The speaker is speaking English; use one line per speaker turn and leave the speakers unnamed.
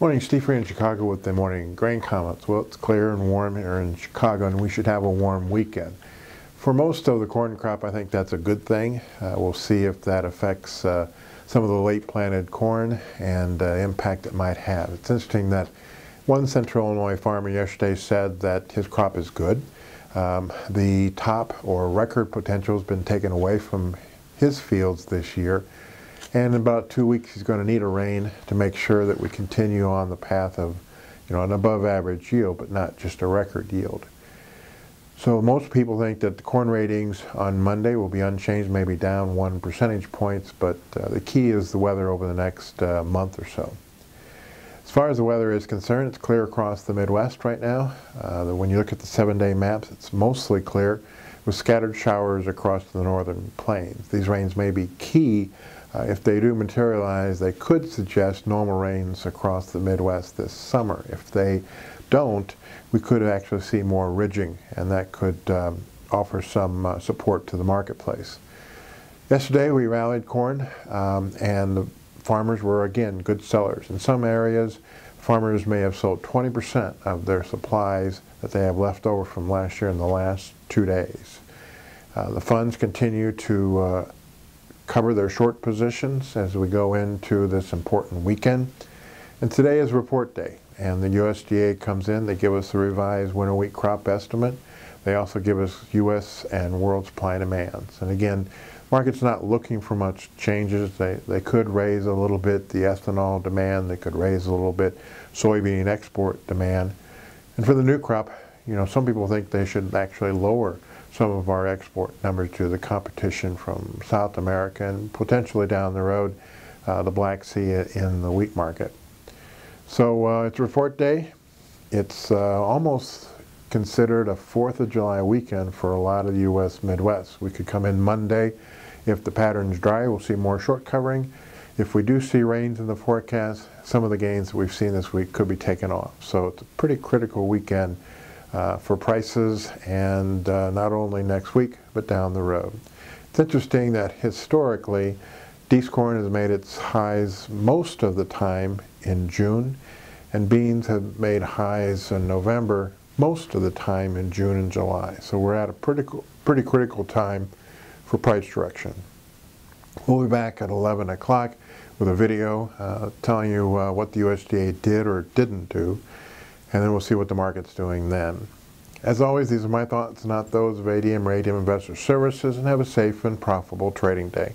Morning, Steve here in Chicago with the morning grain comments. Well, it's clear and warm here in Chicago, and we should have a warm weekend. For most of the corn crop, I think that's a good thing. We'll see if that affects some of the late planted corn and impact it might have. It's interesting that one Central Illinois farmer yesterday said that his crop is good. The top or record potential has been taken away from his fields this year. And in about 2 weeks, he's going to need a rain to make sure that we continue on the path of, an above average yield, but not just a record yield. So most people think that the corn ratings on Monday will be unchanged, maybe down 1 percentage points, but the key is the weather over the next month or so. As far as the weather is concerned, it's clear across the Midwest right now. When you look at the 7-day maps, it's mostly clear with scattered showers across the northern plains. These rains may be key. If they do materialize, they could suggest normal rains across the Midwest this summer. If they don't, we could actually see more ridging, and that could offer some support to the marketplace. Yesterday we rallied corn, and the farmers were again good sellers. In some areas, farmers may have sold 20% of their supplies that they have left over from last year in the last 2 days. The funds continue to cover their short positions as we go into this important weekend. And today is report day, and the USDA comes in. They give us the revised winter wheat crop estimate. They also give us U.S. and world supply and demands. And again, market's not looking for much changes. They could raise a little bit the ethanol demand. They could raise a little bit soybean export demand. And for the new crop, some people think they should actually lower some of our export numbers to the competition from South America and potentially down the road the Black Sea in the wheat market. So it's report day. It's almost considered a 4th of July weekend for a lot of the U.S. Midwest. We could come in Monday. If the pattern's dry, we'll see more short covering. If we do see rains in the forecast, some of the gains that we've seen this week could be taken off. So it's a pretty critical weekend for prices, and not only next week, but down the road. It's interesting that historically, Dees corn has made its highs most of the time in June, and beans have made highs in November most of the time in June and July. So we're at a pretty critical time for price direction. We'll be back at 11 o'clock with a video telling you what the USDA did or didn't do, and then we'll see what the market's doing then. As always, these are my thoughts, not those of ADM or ADM Investor Services, and have a safe and profitable trading day.